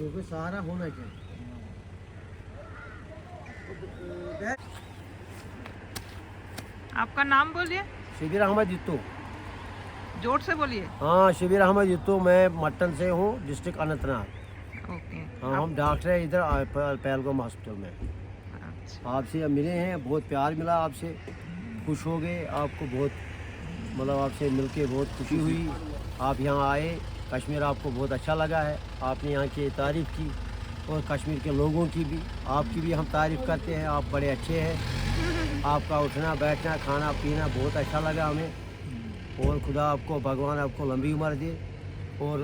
कोई सहारा होना चाहिए। आपका नाम बोलिए, शिबिर अहमद जित्तू। जोर से बोलिए। हाँ, शिबिर अहमद जित्तू, मैं मट्टन से हूँ, डिस्ट्रिक्ट अनंतनाग। ओके। हाँ, हम डॉक्टर हैं इधर पहलगाम हॉस्पिटल में। अच्छा, आपसे अब मिले हैं, बहुत प्यार मिला आपसे, खुश हो गए। आपको बहुत मतलब आपसे मिलके बहुत खुशी हुई। आप यहाँ आए, कश्मीर आपको बहुत अच्छा लगा है। आपने यहाँ की तारीफ़ की और कश्मीर के लोगों की भी, आपकी भी हम तारीफ़ करते हैं। आप बड़े अच्छे हैं। आपका उठना बैठना खाना पीना बहुत अच्छा लगा हमें। और खुदा आपको भगवान आपको लंबी उम्र दे और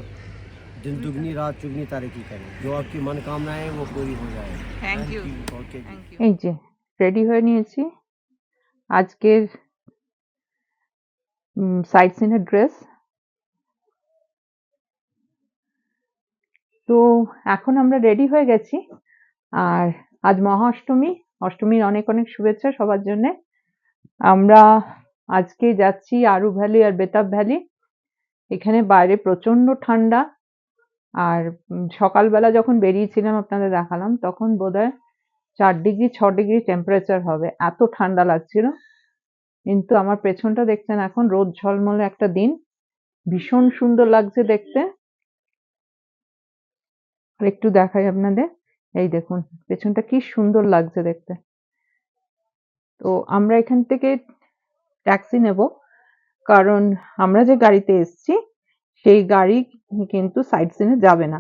दिन दुगनी रात चुगनी तरक्की करें। जो आपकी मनोकामनाएं हैं वो पूरी हो जाए। Thank you. ओके जी। Thank you. এই যে রেডি হয়ে নিয়েছি আজকের সাইট সিনের ড্রেস। তো এখন আমরা রেডি হয়ে গেছি। আর আজ মহা অষ্টমী, অষ্টমীর অনেক অনেক শুভেচ্ছা সবার জন্য। আমরা আজকে যাচ্ছি আরু ভ্যালি আর বেতাব ভ্যালি। এখানে বাইরে প্রচন্ড ঠান্ডা। আর সকালবেলা যখন বেরিয়েছিলাম আপনাদের দেখালাম, তখন বোধহয় 4 ডিগ্রি 6 ডিগ্রি টেম্পারেচার হবে, এত ঠান্ডা লাগছিল। কিন্তু আমার পেছনটা দেখছেন, এখন রোদ ঝলমলে একটা দিন, ভীষণ সুন্দর লাগছে দেখতে। আর একটু দেখাই আপনাদের, এই দেখুন পেছনটা কি সুন্দর লাগছে দেখতে। তো আমরা এখান থেকে ট্যাক্সি নেব, কারণ আমরা যে গাড়িতে এসছি সেই গাড়ি কিন্তু সাইট সিনে যাবে না।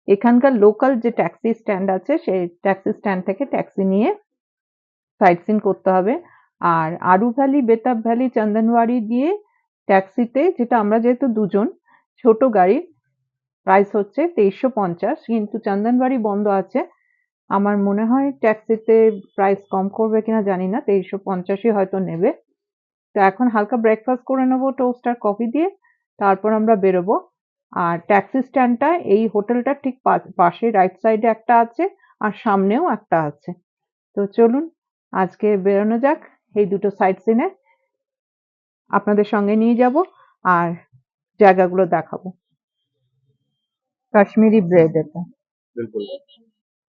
এখানকার লোকাল যে ট্যাক্সি স্ট্যান্ড আছে সেই ট্যাক্সি স্ট্যান্ড থেকে ট্যাক্সি নিয়ে সাইট সিন করতে হবে। আর আরু ভ্যালি, বেতাব ভ্যালি, চন্দনওয়াড়ি দিয়ে ট্যাক্সিতে, যেটা আমরা যেহেতু দুজন, ছোট গাড়ি প্রাইস হচ্ছে 2350, কিন্তু চন্দনবাড়ি বন্ধ আছে। আমার মনে হয় ট্যাক্সিতে প্রাইস কম করবে কিনা জানি না, 2350ই হয়তো নেবে। তো এখন হালকা ব্রেকফাস্ট করে নেবো টোস্ট আর কফি দিয়ে, তারপর আমরা বেরোবো। আর ট্যাক্সি স্ট্যান্ডটা এই হোটেলটার ঠিক পাশে রাইট সাইডে একটা আছে আর সামনেও একটা আছে। তো চলুন আজকে বেরোনো যাক, এই দুটো সাইট সিনে আপনাদের সঙ্গে নিয়ে যাব আর জায়গাগুলো দেখাবো। কাশ্মীরি ब्रेड এটা बिल्कुल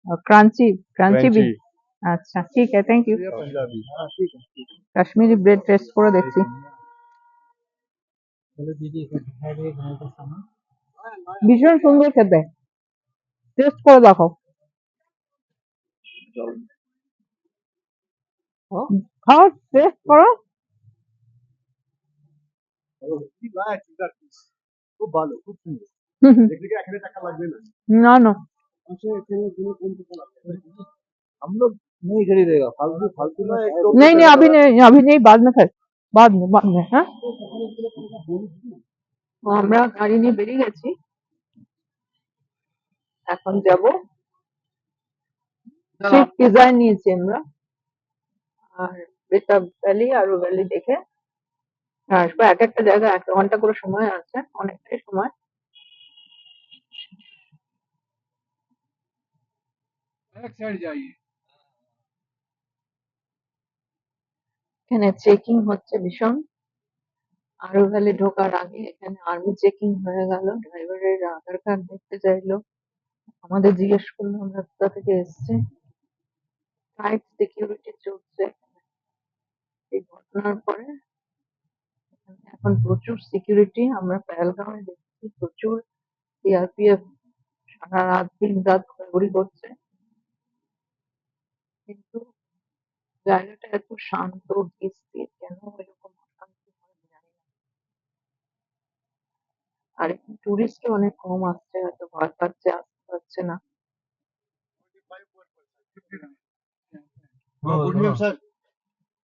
और क्रंची क्रंची भी। क्रंची अच्छा ठीक है, thank you. Kashmiri bread test করে দেখছি। ভীষণ সুন্দর খেতে, টেস্ট করে দেখো। খাও, টেস্ট করো। খুব ভালো, খুব সুন্দর। দেখলে কি 1000 টাকা লাগবে না? না না, हम लोग नहीं खरीदेगा, फालतू फालतू में नहीं नहीं, अभी नहीं, बाद में खाए, बाद में। হ্যাঁ, আমরা গাড়ি নিয়ে বেরিয়ে গেছি, এখন যাব সুইফট ডিজায়ার নিয়েছি আমরা। আর বেতাব ভ্যালি, আরু ভ্যালি দেখে আসবো। এক একটা জায়গায় 1 ঘন্টা করে সময় আছে, অনেকটাই সময়। एक साइड जाइए। এখানে চেকিং হচ্ছে ভীষণ। আরু ভ্যালি ঢোকার আগে এখানে আর্মি চেকিং হয়ে গেল, ড্রাইভারের আধার কার্ড দেখতে চাইলো, আমাদের জিজ্ঞেস করলো আমরা কোথা থেকে এসেছি। টাইট সিকিউরিটি চলছে এখানে। এই ঘটনার পরে এখন প্রচুর সিকিউরিটি। আমরা পেহেলগাঁওয়ে দেখছি প্রচুর সিআরপিএফ সারা রাত দিন রাত ঘোরাঘুরি করছে, কিন্তু জায়গাটা এত শান্ত স্থির, কেন এরকম অশান্তি হয় আমি জানি না। আর এখন টুরিস্ট অনেক কম আসছে, হয়তো ভয় পাচ্ছে, আসতে পারছে না। Good name sir.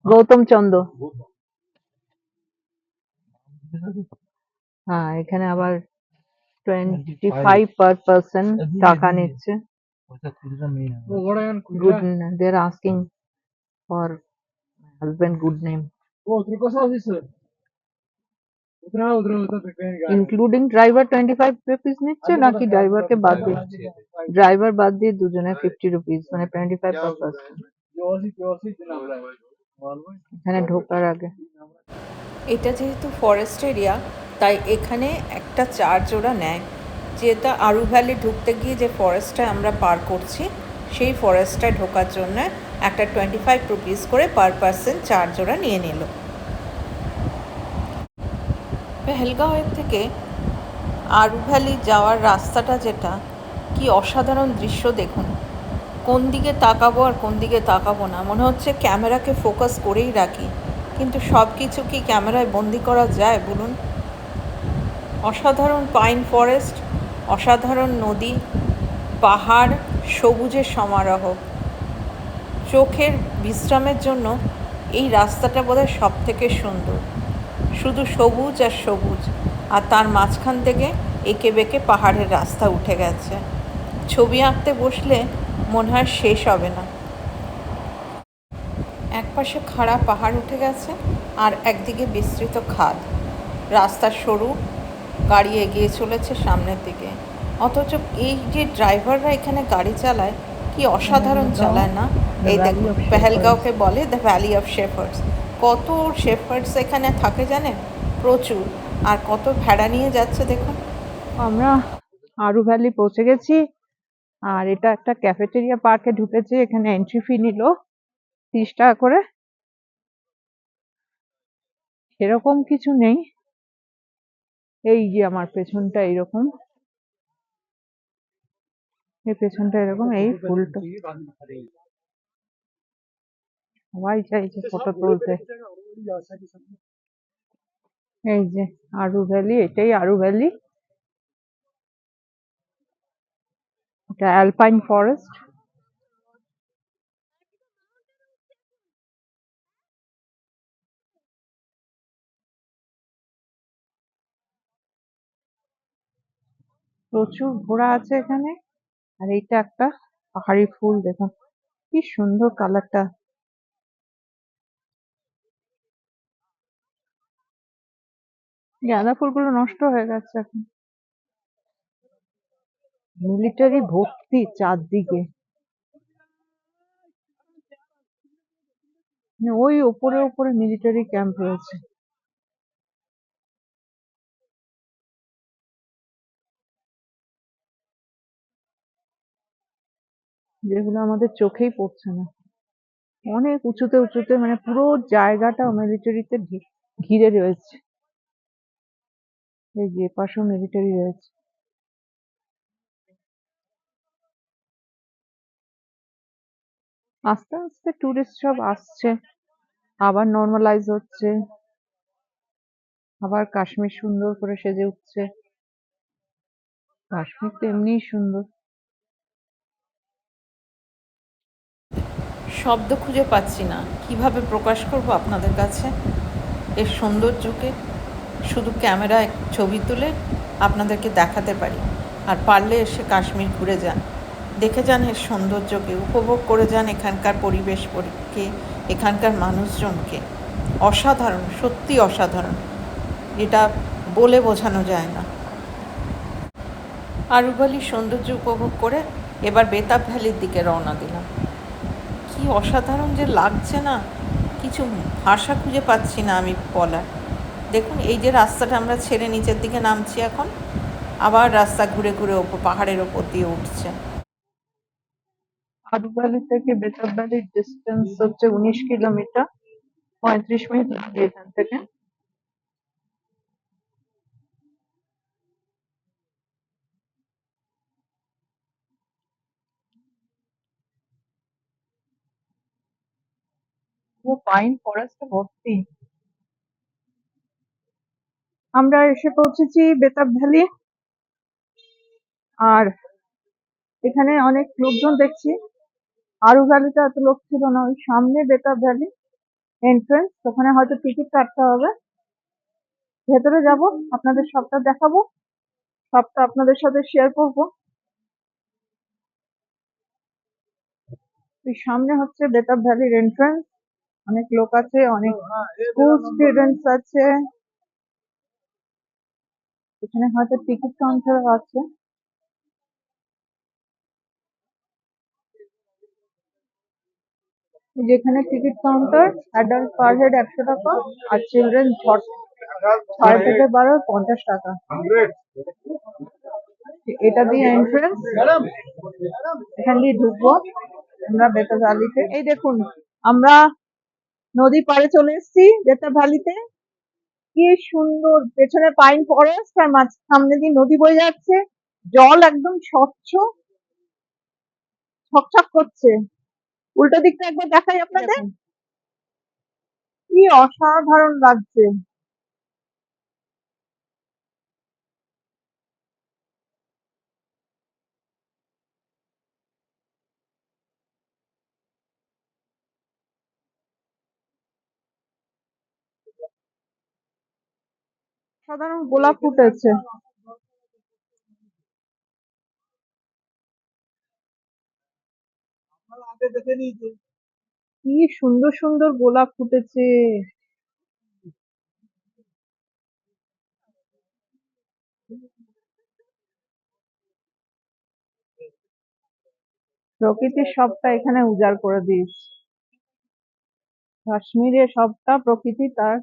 Gautam Chanda. হ্যাঁ, এখানে আবার 25 পার পার্সন টাকা নিচ্ছে। वो बड़ा यार good, they are asking for husband good name, वो उधर को सर सर उधर उधर कहीं ইনক্লুডিং ড্রাইভার 25 রুপিস নিচ্ছে নাকি ড্রাইভারকে বাদ দিয়ে? ড্রাইভার বাদ দিয়ে দুজনে 50 রুপিস, মানে 25 পার পার্সন जोशी जनाब मालूम है। এখানে ঢোকার আগে। এটা যেহেতু ফরেস্ট এরিয়া, তাই এখানে একটা চার্জ ওরা নেয়। যেটা আরু ভ্যালি ঢুকতে গিয়ে যে ফরেস্টটা আমরা পার করছি সেই ফরেস্টটায় ঢোকার জন্য একটা 25 রুপিস করে পার পার্সন চার্জ ওরা নিয়ে নিল। পেহেলগাঁওয়ের থেকে আরু ভ্যালি যাওয়ার রাস্তাটা যেটা, কি অসাধারণ দৃশ্য দেখুন। কোন দিকে তাকাবো আর কোন দিকে তাকাবো না, মনে হচ্ছে ক্যামেরাকে ফোকাস করেই রাখি, কিন্তু সব কিছু কি ক্যামেরায় বন্দি করা যায় বলুন? অসাধারণ পাইন ফরেস্ট, অসাধারণ নদী, পাহাড়, সবুজের সমারোহ। চোখের বিশ্রামের জন্য এই রাস্তাটা বোধহয় সব থেকে সুন্দর। শুধু সবুজ আর সবুজ, আর তার মাঝখান থেকে এঁকে বেঁকে পাহাড়ের রাস্তা উঠে গেছে। ছবি আঁকতে বসলে মনে হয় শেষ হবে না। একপাশে খাড়া পাহাড় উঠে গেছে আর একদিকে বিস্তৃত খাদ। রাস্তা সরু, গাড়ি এগিয়ে চলেছে সামনের দিকে, অথচ এই যে ড্রাইভাররা এখানে গাড়ি চালায় কি অসাধারণ চালায় না। এই দেখুন, পেহেলগাঁওকে বলে দ্য ভ্যালি অফ শেফার্ডস। কত শেফার্ডস এখানে থাকে জানেন, প্রচুর। আর কত ভেড়া নিয়ে যাচ্ছে দেখুন। আমরা আরু ভ্যালি পৌঁছে গেছি, আর এটা একটা ক্যাফেটেরিয়া পার্কে ঢুকেছি। এখানে এন্ট্রি ফি নিল 30 টাকা করে। এরকম কিছু নেই, এই যে আমার পেছনটা এইরকম, এই পেছনটা এরকম, এই ফুলটা সবাই চাইছে ফটো তুলতে। এই যে আরু ভ্যালি, এটাই আরু ভ্যালি, এটা অ্যালপাইন ফরেস্ট। প্রচুর ঘোড়া আছে এখানে। আর এইটা একটা পাহাড়ি ফুল, দেখুন কি সুন্দর কালারটা। গাঁদা ফুলগুলো নষ্ট হয়ে গেছে এখন। মিলিটারি ভর্তি চারদিকে, ওই উপরে উপরে মিলিটারি ক্যাম্প রয়েছে। যেগুলো আমাদের চোখেই পড়ছে না। অনেক উঁচুতে উঁচুতে, মানে পুরো জায়গাটা মিলিটারিতে ঘিরে রয়েছে। এই যে পাশেও মিলিটারি রয়েছে। আস্তে আস্তে টুরিস্ট সব আসছে, আবার নর্মালাইজ হচ্ছে, আবার কাশ্মীর সুন্দর করে সেজে উঠছে। কাশ্মীর তো এমনিই সুন্দর। শব্দ খুঁজে পাচ্ছি না, কিভাবে প্রকাশ করব আপনাদের কাছে এর সৌন্দর্যকে। শুধু ক্যামেরায় ছবি তুলে আপনাদেরকে দেখাতে পারি, আর পারলে এসে কাশ্মীর ঘুরে যান, দেখে যান এর সৌন্দর্যকে, উপভোগ করে যান এখানকার পরিবেশকে, এখানকার মানুষজনকে। অসাধারণ, সত্যি অসাধারণ, এটা বলে বোঝানো যায় না। আরু ভ্যালির সৌন্দর্য উপভোগ করে এবার বেতাব ভ্যালির দিকে রওনা দিলাম। কি অসাধারণ যে লাগছে না, কিছু ভাষা খুঁজে পাচ্ছি না আমি বলার। দেখুন এই যে রাস্তাটা আমরা ছেড়ে নিচের দিকে নামছি, এখন আবার রাস্তা ঘুরে ঘুরে পাহাড়ের ওপর দিয়ে উঠছে। আরু ভ্যালি থেকে বেতাব ভ্যালির ডিস্টেন্স হচ্ছে 19 কিলোমিটার, 35 মিনিট লাগে এখান থেকে। পুরো পাইন ফরেস্টে ভর্তি। আমরা এসে পৌঁছেছি বেতাব ভ্যালি, আর এখানে অনেক লোকজন দেখছি। আরু ভ্যালিতে এত লোক ছিল না, ওই সামনে বেতাব ভ্যালি এন্ট্রেন্স, ওখানে হয়তো টিকিট কাটতে হবে। ভেতরে যাব, আপনাদের সবটা দেখাবো, সবটা আপনাদের সাথে শেয়ার করব। ওই সামনে হচ্ছে বেতাব ভ্যালির এন্ট্রেন্স, অনেক লোক আছে, অনেক স্কুল স্টুডেন্টস আছে। এখানে হয়তো টিকিট কাউন্টার আছে। যেখানে ticket counter, adult per head 100 টাকা, আর চিলড্রেন 6 থেকে 12 50 টাকা। এটা দিয়ে এন্ট্রান্স, এখান দিয়ে ঢুকবো আমরা বেতাব ভ্যালিতে। এই দেখুন আমরা নদী পাড়ে চলে এসেছি বেতাব ভ্যালিতে। কি সুন্দর, পেছনে পাইন ফরেস্ট আর সামনে দিয়ে নদী বয়ে যাচ্ছে, জল একদম স্বচ্ছ, ছকছক করছে। উল্টো দিকটা একবার দেখাই আপনাদের, কি অসাধারণ লাগছে। সাধারণ গোলাপ ফুটেছে, কি সুন্দর সুন্দর গোলাপ ফুটেছে। প্রকৃতির সবটা এখানে উজাড় করে দিয়েছে, কাশ্মীরে সবটা প্রকৃতি তার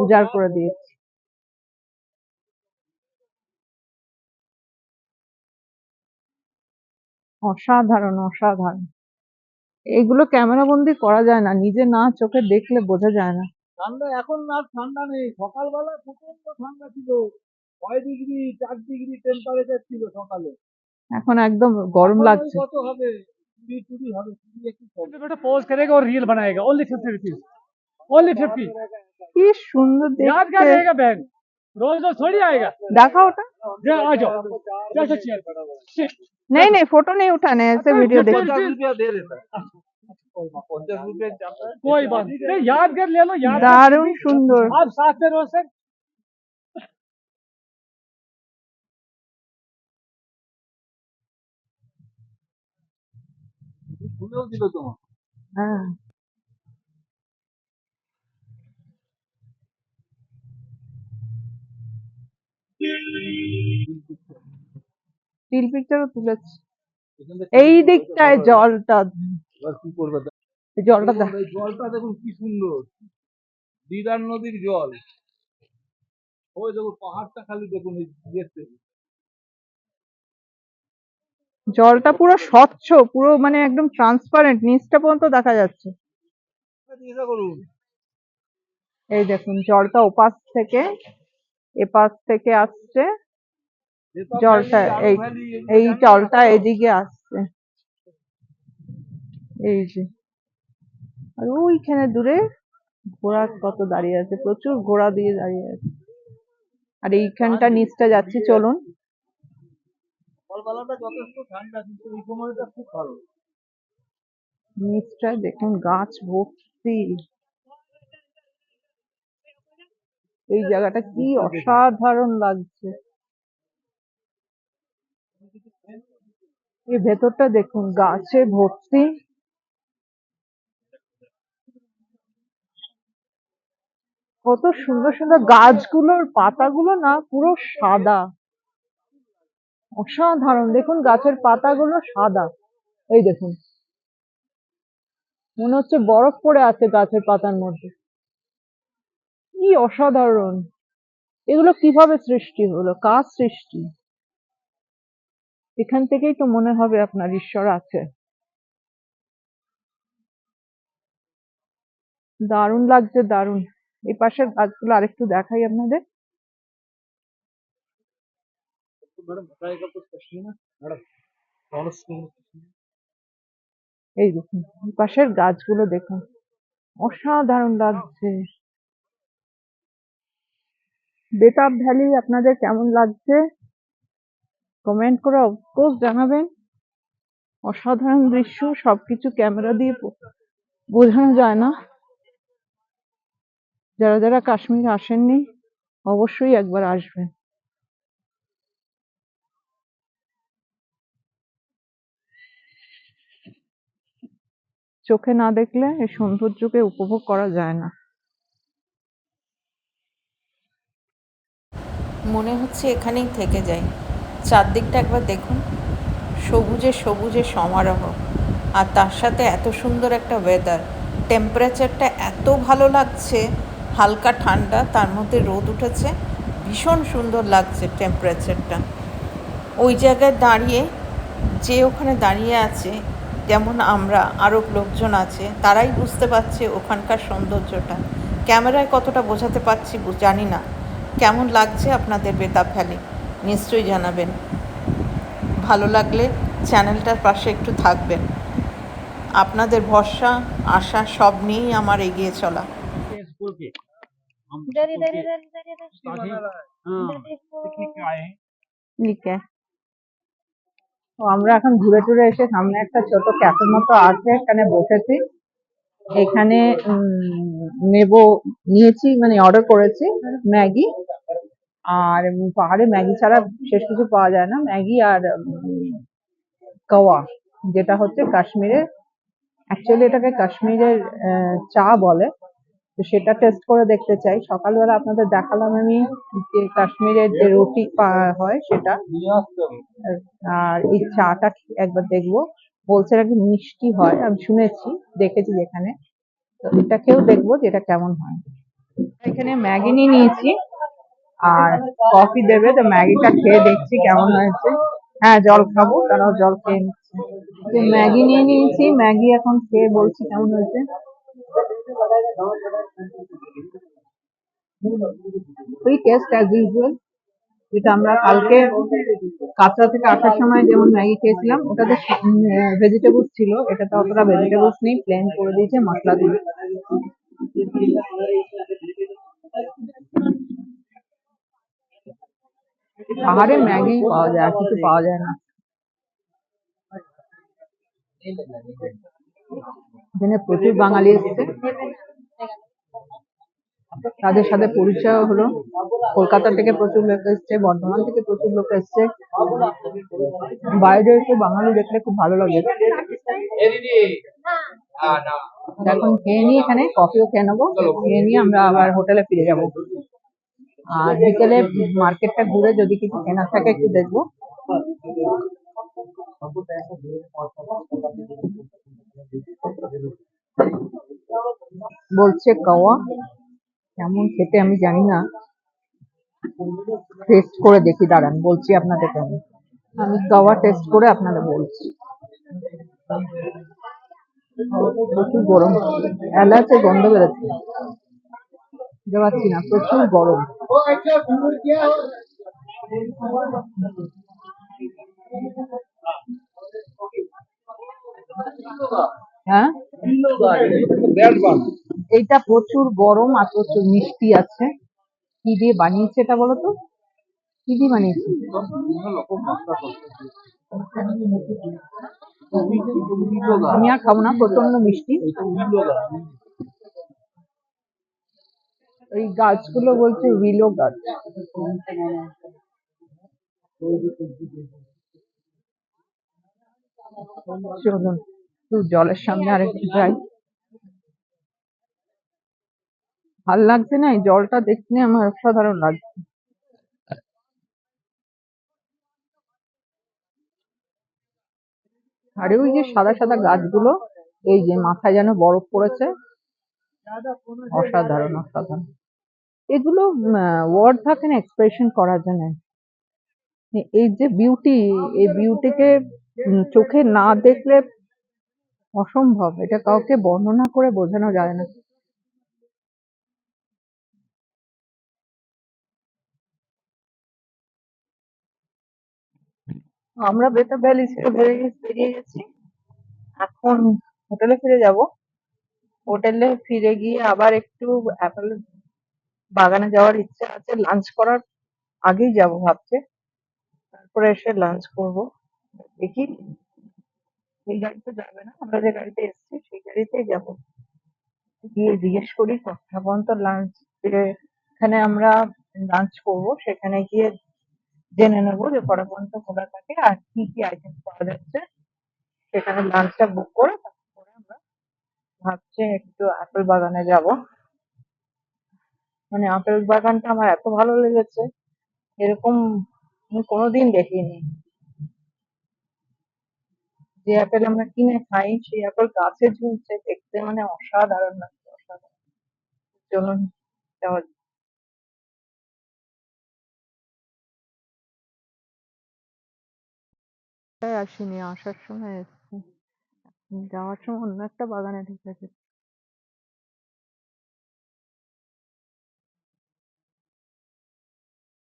উজাড় করে দিয়েছে। অসাধারণ অসাধারণ, এগুলো ক্যামেরা বন্দি করা যায় না, নিজে না চোখে দেখলে বোঝা যায় না। ঠান্ডা এখন আর ঠান্ডা নেই, সকালবেলা প্রচন্ড ঠান্ডা ছিল, 6 ডিগ্রি 4 ডিগ্রি টেম্পারেচার ছিল সকালে। এখন একদম গরম এখন ওই লাগছে। কত হবে, 20 হবে, 20 একটু কম। बेटा पोज करेगा और रील बनाएगा, ओनली 50 रुपीज, ओनली 50। কি সুন্দর यादगार দেখতে, रहेगा बैग, रोज रोज थोड़ी आएगा। দেখা ওটা आ जाओ, चलो चेयर। नहीं नहीं फोटो नहीं उठाने, ऐसे वीडियो देख। 50 रुपया दे देता है। 50 रुपया जाता है, कोई बात नहीं, यादगार ले लो, यादगार দারুণ সুন্দর। आप साथ में रोज सर। খুলেও দিল তোমার। হ্যাঁ স্টিল পিকচারও তুলেছে। এই দিকটায় জলটা, এবার কি করবে? এই জলটা দেখ, এই জলটা দেখুন কি সুন্দর, দিদার নদীর জল। ওই দেখুন পাহাড়টা খালি দেখুন, এই ইয়েতে জলটা পুরো স্বচ্ছ, পুরো মানে একদম ট্রান্সপারেন্ট, নিচটা পর্যন্ত দেখা যাচ্ছে। চিন্তা করুন। এই দেখুন জলটা ওপাশ থেকে এপাশ থেকে আসছে, জলটা এই এই জলটা এদিকে আসছে, এই যে। আর ওইখানে দূরে ঘোড়া কত দাঁড়িয়ে আছে, প্রচুর ঘোড়া দিয়ে দাঁড়িয়ে আছে। আর এইখানটা নিচটা যাচ্ছি, চলুন। সকালবেলাটা যথেষ্ট ঠান্ডা, কিন্তু এই সময়টা খুব ভালো। নিচটায় দেখুন গাছ ভর্তি, এই জায়গাটা কি অসাধারণ লাগছে। এই ভেতরটা দেখুন গাছে ভর্তি, কত সুন্দর সুন্দর গাছগুলোর পাতাগুলো না পুরো সাদা, অসাধারণ। দেখুন গাছের পাতাগুলো সাদা, এই দেখুন মনে হচ্ছে বরফ পড়ে আছে গাছের পাতার মধ্যে, কি অসাধারণ। এগুলো কিভাবে সৃষ্টি হলো, কার সৃষ্টি? এখান থেকেই তো মনে হবে আপনার ঈশ্বর আছে। দারুণ লাগছে, দারুণ। এই পাশের গাছগুলো আরেকটু দেখাই আপনাদের। मैडम बताएगा कुछ क्वेश्चन है मैडम, कौन सा এই দেখুন এই পাশের গাছগুলো দেখুন, অসাধারণ লাগছে। বেতাব ভ্যালি আপনাদের কেমন লাগছে কমেন্ট করে অফকোর্স জানাবেন। অসাধারণ দৃশ্য, সবকিছু ক্যামেরা দিয়ে বোঝানো যায় না। যারা যারা কাশ্মীর আসেননি অবশ্যই একবার আসবেন। চোখে না দেখলে এই সৌন্দর্যকে উপভোগ করা যায় না। মনে হচ্ছে এখানেই থেকে যাই। চারদিকটা একবার দেখুন, সবুজে সবুজে সমারোহ, আর তার সাথে এত সুন্দর একটা ওয়েদার। টেম্পারেচারটা এত ভালো লাগছে, হালকা ঠান্ডা, তার মধ্যে রোদ উঠেছে, ভীষণ সুন্দর লাগছে টেম্পারেচারটা। ওই জায়গায় দাঁড়িয়ে যে ওখানে দাঁড়িয়ে আছে, যেমন আমরা আরও লোকজন আছে, তারাই বুঝতে পারছে ওখানকার সৌন্দর্যটা। ক্যামেরায় কতটা বোঝাতে পারছি জানি না। কেমন লাগছে আপনাদের বেতাব ভ্যালি নিশ্চয়ই জানাবেন। ভালো লাগলে চ্যানেলটার পাশে একটু থাকবেন। আপনাদের ভরসা আশা সব নিয়েই আমার এগিয়ে চলা। स्कूल के हम इधर स्कूल इधर के इधर इधर इधर साथी इधर देखो। पिकनिक पे आए हैं। ঠিক আছে। তো আমরা এখন ঘুরে টুরে এসে সামনে একটা ছোট ক্যাফের মতো আছে, এখানে বসেছি। এখানে নিয়েছি, মানে অর্ডার করেছি ম্যাগি। আর পাহাড়ে ম্যাগি ছাড়া শেষ কিছু পাওয়া যায় না। ম্যাগি আর কাওয়া, যেটা হচ্ছে কাশ্মীরে, অ্যাকচুয়ালি এটাকে কাশ্মীরের চা বলে। তো সেটা টেস্ট করে দেখতে চাই। সকালবেলা আপনাদের দেখালাম আমি যে কাশ্মীরের যে রুটি হয় সেটা, আর এই চাটা একবার দেখবো। বলছে নাকি মিষ্টি হয়, আমি শুনেছি, দেখেছি যেখানে। তো এটাকেও দেখবো যে এটা কেমন হয়। এখানে ম্যাগি নিয়ে নিয়েছি আর কফি দেবে, তো ম্যাগিটা খেয়ে দেখছি কেমন হয়েছে। হ্যাঁ, জল খাবো, তারাও জল খেয়ে নিচ্ছে। তো ম্যাগি নিয়ে নিয়েছি, ম্যাগি এখন খেয়ে বলছি কেমন হয়েছে। ওই টেস্ট অ্যাজ ইউজুয়াল, যেটা আমরা কালকে কাঁচরা থেকে আসার সময় যেমন ম্যাগি খেয়েছিলাম, ওটাতে ভেজিটেবলস ছিল, এটাতে অতটা ভেজিটেবলস নেই, প্লেন করে দিয়েছে মশলা দিয়ে। পাহাড়ে ম্যাগি পাওয়া যায়, আর কিছু পাওয়া যায় না। এখানে প্রচুর বাঙালি এসছে, তাদের সাথে পরিচয় হলো। কলকাতা থেকে প্রচুর লোক এসছে, বর্ধমান থেকে প্রচুর লোক এসছে। বাইরে এসে বাঙালি দেখলে খুব ভালো লাগে। এখন খেয়ে নিই, এখানে কফিও খেয়ে নেবো। খেয়ে নিয়ে আমরা আবার হোটেলে ফিরে যাব। আর বিকেলে মার্কেটটা ঘুরে যদি কিছু কেনার থাকে একটু দেখবো। বলছে কাওয়া, কেমন খেতে আমি জানি না, টেস্ট করে দেখি, দাঁড়ান বলছি আপনাদের কেমন। আমি কাওয়া টেস্ট করে আপনাদের বলছি। প্রচুর গরম, এলাচের গন্ধ বেরোচ্ছে, বুঝতে পারছি না, প্রচুর গরম। হ্যাঁ, এইটা প্রচুর গরম আর প্রচুর মিষ্টি আছে। কি দিয়ে বানিয়েছে এটা বলো তো, কি দিয়ে বানিয়েছে? আমি আর খাবো না, প্রচন্ড মিষ্টি। এই গাছগুলো বলছে উইলো গাছ। চলুন একটু জলের সামনে আরেকটু যাই। ভাল লাগছে না, এই জলটা দেখলে আমার অসাধারণ লাগছে। আরে ওই যে সাদা সাদা গাছগুলো, এই যে মাথায় যেন বরফ পড়েছে, অসাধারণ অসাধারণ। এগুলো ওয়ার্ড থাকে না এক্সপ্রেশন করার জন্য। এই যে বিউটি, এই বিউটিকে চোখে না দেখলে অসম্ভব, এটা কাউকে বর্ণনা করে বোঝানো যায় না। আমরা বেতাব ভ্যালি থেকে বেরিয়ে গেছি, এখন হোটেলে ফিরে যাব। হোটেলে ফিরে গিয়ে আবার একটু অ্যাপেল বাগানে যাওয়ার ইচ্ছে আছে, লাঞ্চ করার আগেই যাব ভাবছে। তারপরে এসে লাঞ্চ করব। দেখি, এই গাড়িতে যাবে না, আমরা যে গাড়িতে এসেছি সেই গাড়িতেই যাব। গিয়ে জিজ্ঞেস করি কটা পর্যন্ত লাঞ্চ, এখানে আমরা লাঞ্চ করব, সেখানে গিয়ে জেনে নেবো যে কটা পর্যন্ত খোলা থাকে আর কি কি আইটেম পাওয়া যাচ্ছে। সেখানে লাঞ্চটা বুক করে তারপরে আমরা ভাবছি একটু আপেল বাগানে যাব। মানে আপেল বাগানটা আমার এত ভালো লেগেছে, এরকম আমি কোনোদিন দেখিনি। যে আপেল আমরা কিনে খাই সেই আপেল গাছে ঝুলছে, দেখতে মানে অসাধারণ লাগছে, অসাধারণ। চলুন যাওয়া যাক। তাই আসিনি, আসার সময় এসেছি, যাওয়ার সময় অন্য একটা বাগানে ঢুকেছি।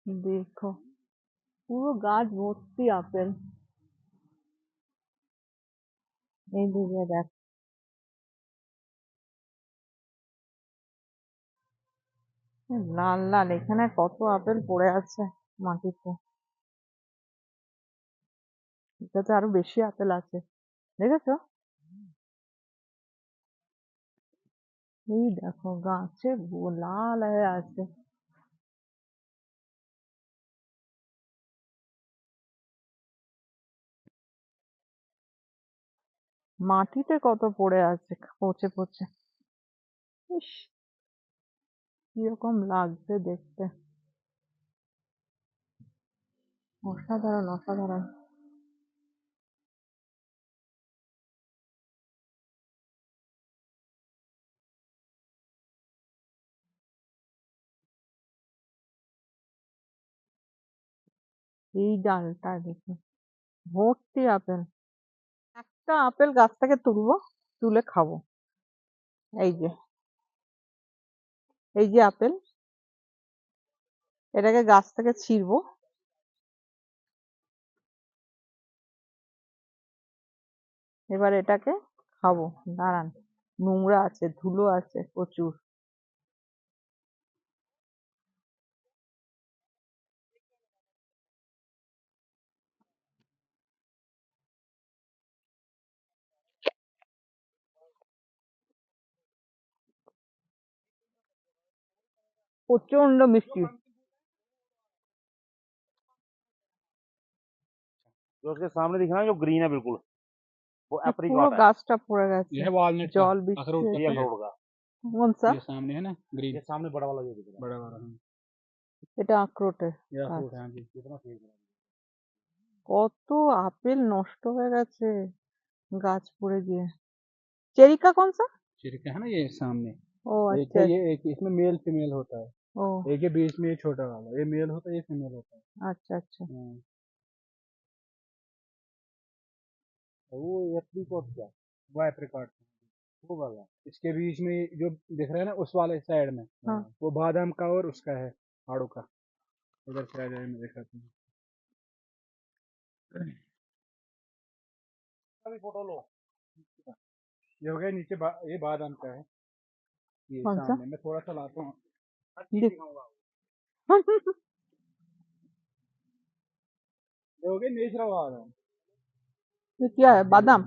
দেখো পুরো গাছ ভর্তি আপেল, এই দিকে দেখ, লাল লাল এখানে কত আপেল পড়ে আছে মাটিতে, এটাতে আরো বেশি আপেল আছে, দেখেছো? এই দেখো গাছে লাল হয়ে আছে। মাটিতে কত পড়ে আছে পচে পচে, ইস কিরকম লাগছে দেখতে, অসাধারণ অসাধারণ। এই ডালটা দেখো ভর্তি আপেল, একটা আপেল গাছ থেকে তুলবো, তুলে খাবো। এই যে, এই যে আপেল, এটাকে গাছ থেকে ছিঁড়বো, এবার এটাকে খাবো। দাঁড়ান, নোংরা আছে, ধুলো আছে প্রচুর। প্রচন্ড মিষ্টি। जो उसके सामने दिख रहा है जो ग्रीन है बिल्कुल वो পুরো एप्रिकॉट है। গাছটা पड़ गए, यह वॉलनट का जल बिछे अखरोट का ये पेड़। अखरोट का कौन सा? ये सामने है ना ग्रीन, ये सामने बड़ा वाला जो दिख रहा है बड़ा वाला। हाँ, এটা আখরোটের ये গাছ। अखरोट है। हाँ जी, कितना तेज है। কত আপেল নষ্ট হয়ে গেছে গাছ পড়ে গিয়ে। চেরি का कौन सा? छिड़के है ना ये सामने। ओ एक अच्छा, है ये, एक इसमें मेल फीमेल होता है। ओ एक के बीच में ये छोटा वाला, ये मेल होता है, ये फीमेल होता है। अच्छा अच्छा। हाँ, वो एप्रिकॉट क्या वो एप्रिकॉट। वो वाला इसके बीच में जो दिख रहा है ना उस वाले साइड में, हाँ वो बादाम का और उसका है आड़ू का। इधर से आ जाए, मैं दिखाता हूँ। अभी फोटो लो। ये हो गया नीचे ये बादाम का है, ये कौन सा? सामने मैं थोड़ा सा लाता हूँ। दिख ये हो गया नेचुरल बादाम। ये क्या है? बादाम?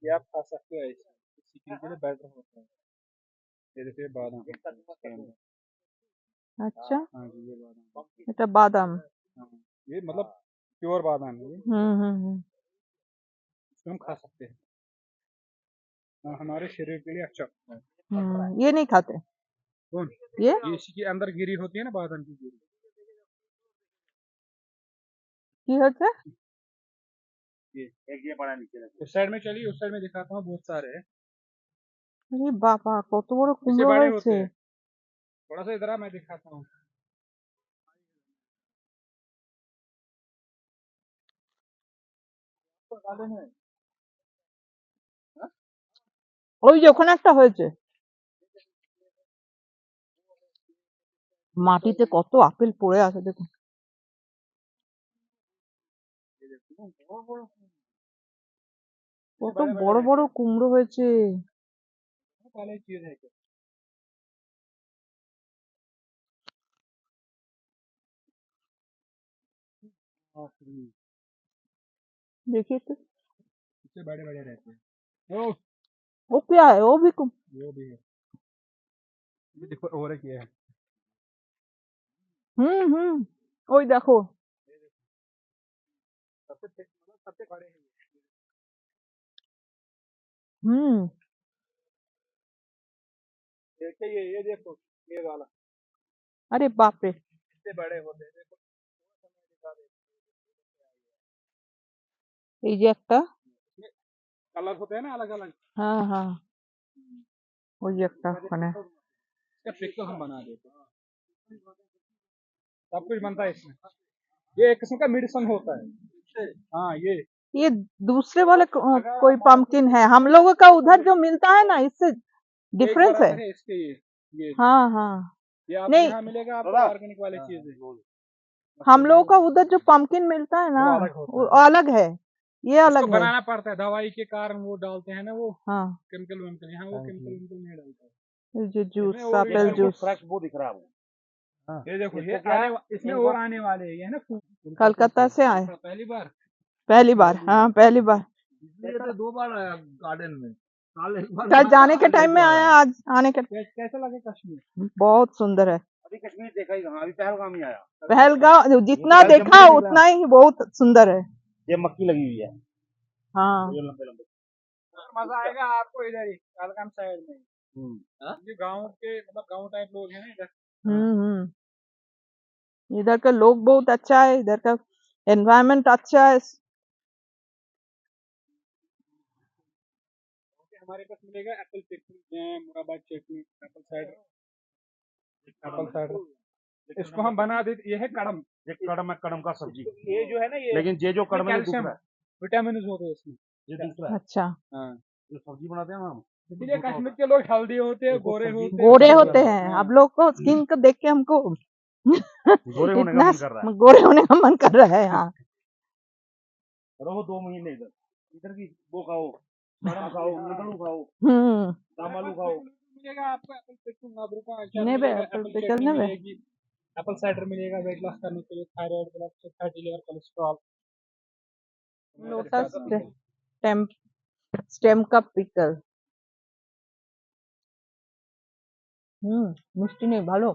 ये आप खा सकते हो ऐसे, सीखने के लिए बेटर होता है। ये देखिए बादाम इसके अंदर। अच्छा, हाँ जी, ये बादाम। এটা বাদাম। हाँ, ये मतलब प्योर बादाम है ये, हम्म। इसको हम खा सकते हैं और हमारे शरीर के लिए अच्छा होता है। ये नहीं खाते कौन? ये? ये इसी के अंदर गिरी होती है ना बादाम की गिरी। কি হচ্ছে? ये एक ये पड़ा नीचे रखो। उस साइड में चलिए, उस साइड में दिखाता हूँ, बहुत सारे हैं। আরে বাবা কত বড় इससे কুমড়ো बड़े হয়েছে। होते हैं। थोड़ा सा इधर आ, मैं दिखाता हूँ। ওই যে ওখানে একটা হয়েছে, মাটিতে কত আপেল পড়ে আছে দেখুন। কত বড় বড় কুমড়ো হয়েছে। पहले चीज है क्या? देखिए तो इससे बड़े बड़े रहते हैं। ओ, वो क्या है? वो भी वो भी है। ये देखो और एक ये है। हम्म, ওই দেখো। सबसे बड़े हैं हम्म, ये। देखिए ये देखो, ये वाला अरे बाप रे। इससे बड़े होते हैं, देखो। এই যে একটা, कलर होते हैं ना अलग अलग। হ্যাঁ হ্যাঁ, ওই যে একটা ওখানে। इसका पिक तो हम बना देते हैं, सब कुछ बनता है इसमें। ये एक किस्म का मेडिसिन होता है। हाँ ये दूसरे वाले कोई पंपकिन है, हम लोगों का उधर जो मिलता है ना, इससे एक डिफरेंस है। बराबर है इसके ये हाँ हाँ, ये आपको नहीं यहाँ मिलेगा आपको दादा। ऑर्गेनिक वाली चीजें। हम लोगों का उधर जो पंपकिन मिलता है ना, वो अलग होता वो अलग है, ये उसको अलग है। बनाना पड़ता है, दवाई के कारण वो डालते हैं ना वो हाँ, केमिकल वेमिकल, यहाँ वो केमिकल वेमिकल नहीं डालता है। ये जो जूस, इसमें और एप्पल जूस, फ्रेश वो दिख रहा है आपको। ये देखो इसको ये क्या है? इसमें इनको और आने वाले हैं, ये है ना कलकत्ता से आए पहली बार। पहली बार। हाँ, पहली बार। ये तो 2 बार आया गार्डन में, साल एक बार शायद में जाने के साल टाइम एक में बार आया, आया। आज आने के। कैसा लगे कश्मीर? बहुत सुंदर है। अभी कश्मीर देखा ही कहाँ, अभी पहलगाम ही आया। पहलगाम जितना ये तो देखा बेल्जियम में उतना ही बहुत सुंदर है। ये मक्की लगी हुई है, हाँ, ये लंबे लंबे। मजा आएगा आपको इधर ही पहलगाम साइड में। हम्म। ये गांव के मतलब गांव टाइप लोग हैं ना इधर। इधर का लोग बहुत अच्छा है, इधर का एनवायरनमेंट अच्छा है। हमारे पास मिलेगा एप्पल चटनी, जैम, मुराबाद चटनी, एप्पल साइडर, एप्पल साइडर। इसको हम बना देते, ये है कड़म। ये कड़म है, कड़म का सब्जी। ये जो है ना ये लेकिन ये जो कड़म है ये कैल्शियम दूसरा है, विटामिन होते हैं इसमें। ये दूसरा है। अच्छा, हाँ, जो सब्जी बनाते हैं ना हम, इसीलिए कश्मीर के लोग हेल्दी होते हैं, इसको गोरे सब्जी होते हैं। गोरे सब्जी होते बनाते हैं। हाँ। आप लोग को स्किन को देख के हमको हैं। गोरे होने का इतना मन कर रहा है। गोरे होने का मन कर रहा है। हाँ, रहो 2 महीने इधर, इधर की वो खाओ, कड़म खाओ, नगड़ू खाओ, हम्म, दामालू खाओ। मिलेगा आपको एप्पल चटनी, 9 रुपए अचार नेबे मिलेगा, एप्पल एप्पल पिकल चटनी नेबे मिलेगी, एप्पल साइडर मिलेगा वेट लॉस करने के लिए, thyroid, blood pressure, fatty liver, cholesterol. Lotus stem stem का पिकल। मिष्टी नहीं भालो।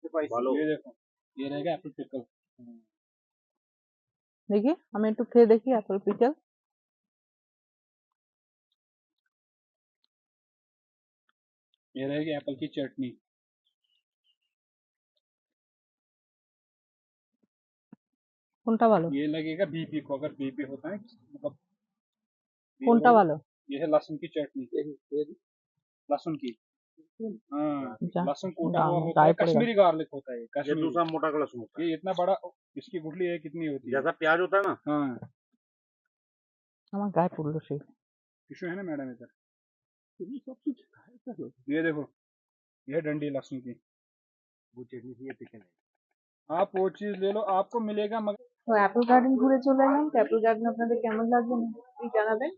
भालो। ये देखो ये रहेगा एप्पल पिकल। देखिए, हमें तो खेल देखिए एप्पल पिकल। ये रहेगी एप्पल की चटनी। कोनटा वालो, ये लगेगा बीपी को, अगर बीपी होता है मतलब। कोनटा वालो। ये है लहसुन की चटनी, लहसुन की। हाँ, जा लहसुन कूटा हुआ होता गाय है, पड़ेगा। कश्मीरी गार्लिक होता है, ये कश्मीरी। दूसरा मोटा का लहसुन होता है, ये इतना बड़ा, इसकी गुठली है कितनी होती है। जैसा प्याज होता है ना। हाँ, हमारा गाय पड़लो से। टिश्यू है ना मैडम इधर। ये देखो ये डंडी लहसुन की। वो चटनी से ये पिकल है। आप वो चीज ले लो, आपको मिलेगा मगर। তো অ্যাপল গার্ডেন ঘুরে চলে এলাম। তো অ্যাপল গার্ডেন আপনাদের কেমন লাগলো নিশ্চয়ই জানাবেন।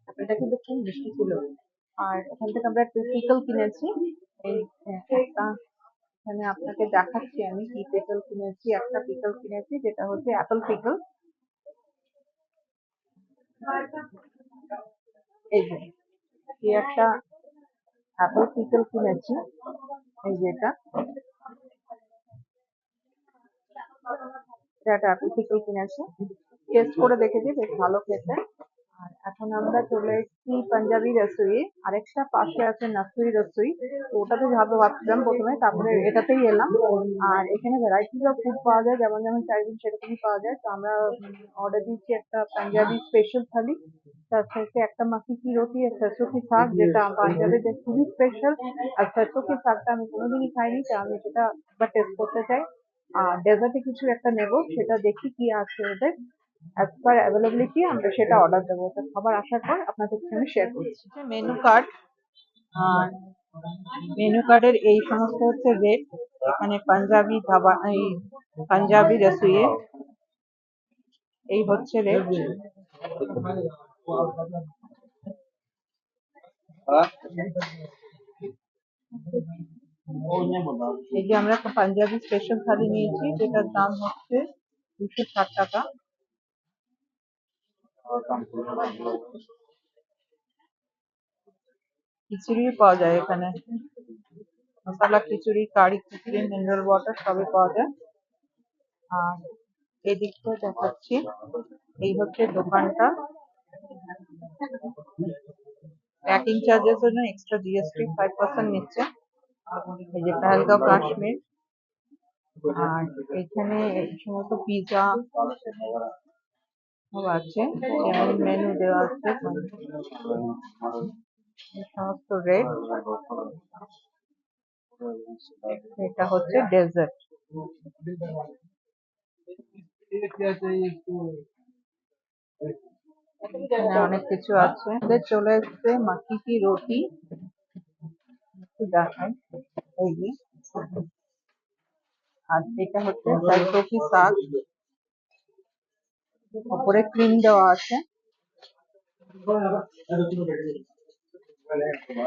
অ্যাপেলটা কিন্তু খুব মিষ্টি ছিল। আর ওখান থেকে আমরা একটু পিকল কিনেছি। এই একটা এখানে আপনাকে দেখাচ্ছি আমি কি পিকল কিনেছি। একটা পিকল কিনেছি যেটা হচ্ছে অ্যাপল পিকল। এই যে এই একটা অ্যাপল পিকল কিনেছি, এই যে এটা একটা অ্যাপল পিকল কিনেছি। টেস্ট করে দেখেছি, বেশ ভালো খেতে। আর এখন আমরা চলে এসেছি পাঞ্জাবি রসুই। আরেকটা পাশে আছে নাসুই রসুই। তো ওটাতে যাবো ভাবছিলাম প্রথমে, তারপরে এটাতেই এলাম। আর এখানে ভ্যারাইটিস অফ ফুড পাওয়া যায়, যেমন যেমন চাইবেন সেরকমই পাওয়া যায়। তো আমরা অর্ডার দিচ্ছি একটা পাঞ্জাবি স্পেশাল থালি, তার সাথে একটা মাখি কি রুটি আর সরসোं की শাক, যেটা পাঞ্জাবের খুবই স্পেশাল। আর সরসों की শাকটা আমি কোনোদিনই খাইনি, তো আমি সেটা একবার টেস্ট করতে চাই। আর ডেজার্টে কিছু একটা নেবো, সেটা দেখি কি আছে ওদের। অ্যাজ পার অ্যাভেলেবিলিটি আমরা সেটা অর্ডার দেবো। তো খাবার আসার পর আপনাদের সঙ্গে শেয়ার করছি। মেনু কার্ড, আর মেনু কার্ডের এই সমস্ত হচ্ছে রেট। এখানে পাঞ্জাবি ধাবা, এই পাঞ্জাবি রসুইয়ে এই হচ্ছে রেট। এই যে আমরা একটা পাঞ্জাবি স্পেশাল থালি নিয়েছি, যেটার দাম হচ্ছে 260 টাকা। খিচুড়ি পাওয়া যায় এখানে, মশলা খিচুড়ি, কারি খিচুড়ি, মিনারেল ওয়াটার সবই পাওয়া যায়। আর এদিকটা দেখাচ্ছি, এই হচ্ছে দোকানটা। প্যাকিং চার্জের জন্য এক্সট্রা জিএসটি 5% নিচ্ছে। এই যে পেহেলগাঁও কাশ্মীর। আর এখানে এই সমস্ত পিজা সব আছে, যেমন মেনু দেওয়া আছে, এই সমস্ত রেট। এটা হচ্ছে ডেজার্ট। এখানে অনেক কিছু আছে। আমাদের চলে এসছে মাকি কি রুটি, একটু দেখাই, এই যে, আর এটা হচ্ছে सरसों की শাক, উপরে ক্রিম দেওয়া আছে,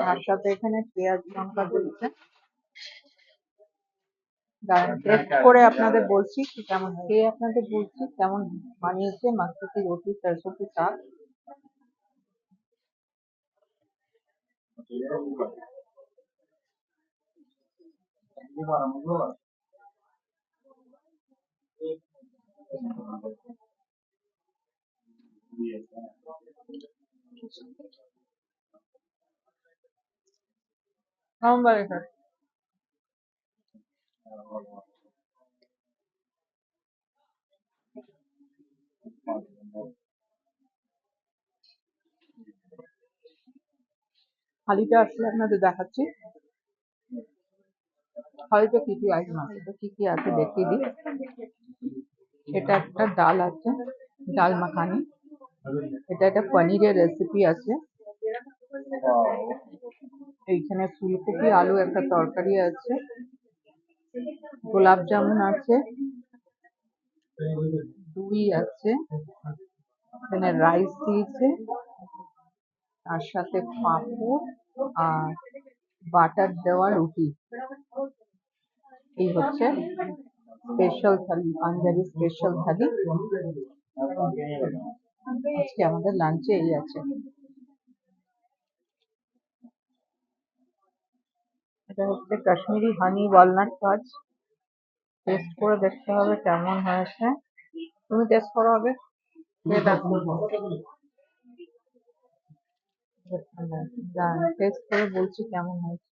তার সাথে এখানে পেঁয়াজ লঙ্কা দিয়েছে। টেস্ট করে আপনাদের বলছি কি কেমন, খেয়ে আপনাদের বলছি কেমন বানিয়েছে মাকি কি রুটি सरसों की শাক। সোমবারে স্যার থালিটা আসলে আপনাদের দেখাচ্ছি। থালিতে কি কি আইটেম আছে, তো কি কি আছে দেখিয়ে দিই। এটা একটা ডাল আছে, ডাল মাখানি। এটা একটা পনিরের রেসিপি আছে। এইখানে ফুলকপি আলু একটা তরকারি আছে, গোলাপ জামুন আছে, দই আছে, এখানে রাইস দিয়েছে, তার সাথে পাঁপড় আর বাটার দেওয়া রুটি। এই হচ্ছে স্পেশাল থালি, পাঞ্জাবি স্পেশাল থালি। আজকে আমাদের লাঞ্চে এই আছে। এটা হচ্ছে কাশ্মীরি হানি ওয়ালনাট কাজ, টেস্ট করে দেখতে হবে কেমন হয়েছে। তুমি টেস্ট করো হবে, টেস্ট করে বলছি কেমন হয়েছে।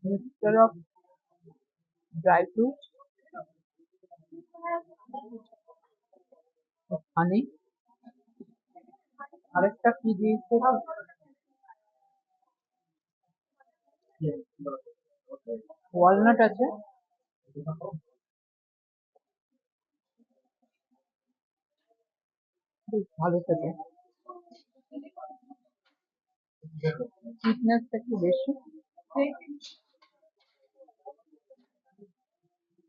মিক্সচার অফ ড্রাই ফ্রুট, হানি, আরেকটা কি দিয়েছে, ওয়ালনাট আছে, বেশ ভালো খেতে, চিটনেসটা একটু বেশি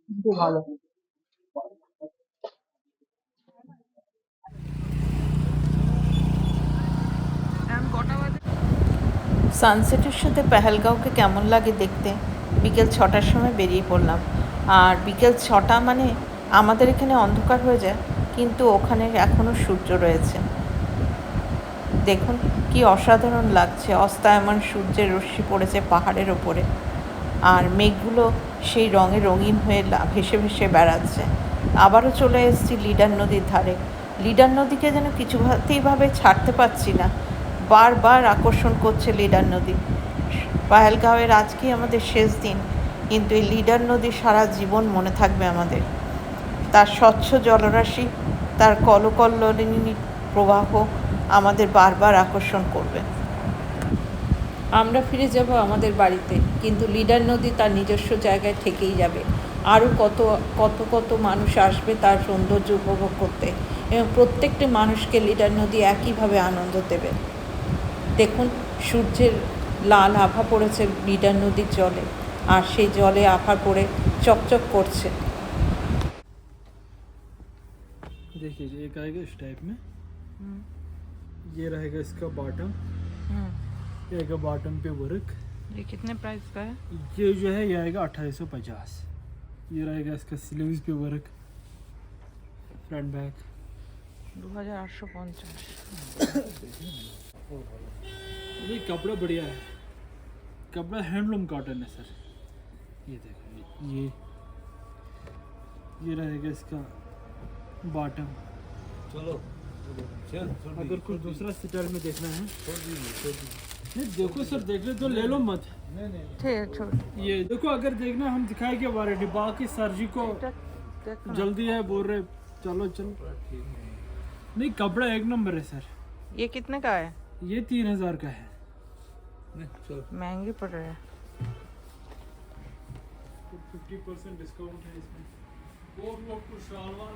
কিন্তু ভালো। সানসেটের সাথে পেহেলগাঁওকে কেমন লাগে দেখতে বিকেল 6টার সময় বেরিয়ে পড়লাম। আর বিকেল 6টা মানে আমাদের এখানে অন্ধকার হয়ে যায়, কিন্তু ওখানে এখনও সূর্য রয়েছে। দেখুন কি অসাধারণ লাগছে, অস্তায়মান সূর্যের রশ্মি পড়েছে পাহাড়ের ওপরে, আর মেঘগুলো সেই রঙে রঙিন হয়ে ভেসে ভেসে বেড়াচ্ছে। আবারও চলে এসেছি লিডার নদীর ধারে। লিডার নদীকে যেন কিছুতেইভাবে ছাড়তে পারছি না, বারবার আকর্ষণ করছে লিডার নদী। পেহেলগাঁওয়ের আজকেই আমাদের শেষ দিন, কিন্তু এই লিডার নদী সারা জীবন মনে থাকবে আমাদের। তার স্বচ্ছ জলরাশি, তার কলকল্লোলিনী প্রবাহ আমাদের বারবার আকর্ষণ করবে। আমরা ফিরে যাব আমাদের বাড়িতে, কিন্তু লিডার নদী তার নিজস্ব জায়গায় থেকেই যাবে। আরও কত কত কত মানুষ আসবে তার সৌন্দর্য উপভোগ করতে, এবং প্রত্যেকটি মানুষকে লিডার নদী একইভাবে আনন্দ দেবে। দেখুন সূর্যের লাল আভা পড়েছে লিডার নদীর জলে, আর সেই জলে আভা পড়ে চকচক করছে। देखिए एक आएगा इस टाइप में, ये रहेगा इसका बॉटम, ये आएगा बॉटम पे वर्क। ये कितने प्राइस का है? ये जो है ये आएगा 2850। ये रहेगा इसका स्लीव्स पे वर्क, फ्रंट बैक 2850। ये कपड़ा बढ़िया है, कपड़ा हैंडलूम कॉटन है सर। ये देखो ये रहेगा इसका बॉटम। चलो अगर कुछ दूसरा स्टाइल में देखना है नहीं, देखो सर, देख ले तो ले लो मत। ठीक है, छोड़। ये देखो अगर देखना हम दिखाएंगे वारंटी, बाकी सर जी को जल्दी है बोल रहे, चलो चलो नहीं कपड़ा एक नंबर है सर। ये कितने का है? ये 3000 का है। महंगे पड़ रहे हैं। 50% डिस्काउंट है इसमें। वो शालवार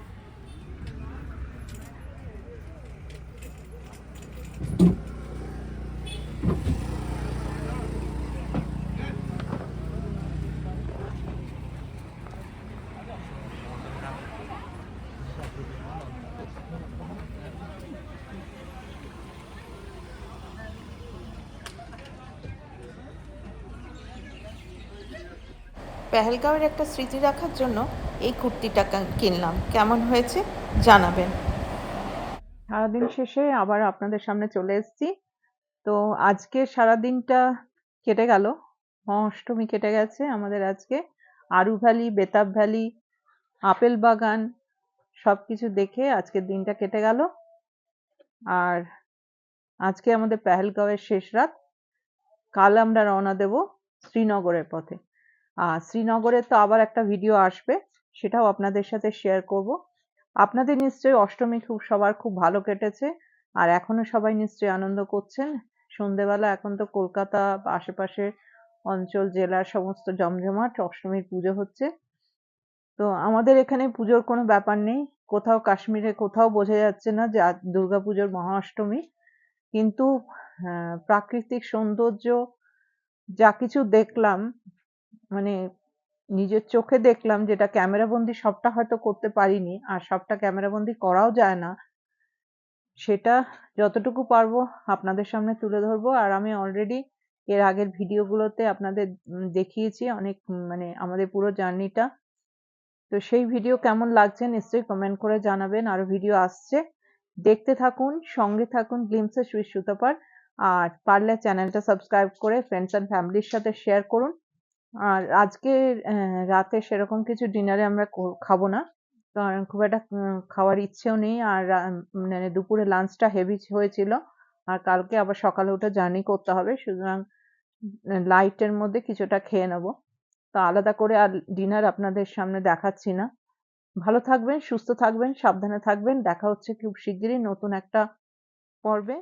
পেহেলগাঁওয়ের একটা স্মৃতি রাখার জন্য এই কুর্তিটা কিনলাম। কেমন হয়েছে জানাবেন। সারাদিন শেষে আবার আপনাদের সামনে চলে এসেছি। তো আজকে সারাদিনটা কেটে গেল, মহাষ্টমী কেটে গেছে আমাদের আজকে। আরু ভ্যালি, বেতাব ভ্যালি, আপেল বাগান সবকিছু দেখে আজকের দিনটা কেটে গেল। আর আজকে আমাদের পেহেলগাঁওয়ের শেষ রাত। কাল আমরা রওনা দেব শ্রীনগরের পথে। শ্রীনগরে তো আবার একটা ভিডিও আসবে, সেটাও আপনাদের সাথে শেয়ার করব। আপনাদের নিশ্চয়ই অষ্টমী সবার খুব ভালো কেটেছে, আর এখনো সবাই নিশ্চয়ই আনন্দ করছেন। সন্ধেবেলা এখন তো কলকাতা বা আশেপাশের অঞ্চল জেলার সমস্ত জমজমাট অষ্টমীর পুজো হচ্ছে। তো আমাদের এখানে পুজোর কোনো ব্যাপার নেই, কোথাও কাশ্মীরে কোথাও বোঝা যাচ্ছে না যে আজ দুর্গাপুজোর মহা অষ্টমী। কিন্তু প্রাকৃতিক সৌন্দর্য যা কিছু দেখলাম, মানে নিজের চোখে দেখলাম, যেটা ক্যামেরাবন্দি সবটা হয়তো করতে পারিনি, আর সবটা ক্যামেরাবন্দি করাও যায় না, সেটা যতটুকু পারবো আপনাদের সামনে তুলে ধরবো। আর আমি অলরেডি এর আগের ভিডিওগুলোতে আপনাদের দেখিয়েছি অনেক, মানে আমাদের পুরো জার্নিটা। তো সেই ভিডিও কেমন লাগছে নিশ্চয়ই কমেন্ট করে জানাবেন। আরো ভিডিও আসছে, দেখতে থাকুন, সঙ্গে থাকুন গ্লিমসেস উইথ সুতপার। আর পারলে চ্যানেলটা সাবস্ক্রাইব করে ফ্রেন্ডস অ্যান্ড ফ্যামিলির সাথে শেয়ার করুন। আর আজকে রাতে সেরকম কিছু ডিনারে আমরা খাবো না, কারণ খুব একটা খাওয়ার ইচ্ছেও নেই। আর মানে দুপুরে লাঞ্চটা হেভি হয়েছিল, আর কালকে আবার সকালে উঠে জার্নি করতে হবে, সুতরাং লাইটের মধ্যে কিছুটা খেয়ে নেব। তো আলাদা করে আর ডিনার আপনাদের সামনে দেখাচ্ছি না। ভালো থাকবেন, সুস্থ থাকবেন, সাবধানে থাকবেন। দেখা হচ্ছে খুব শিগগিরই নতুন একটা পর্বে।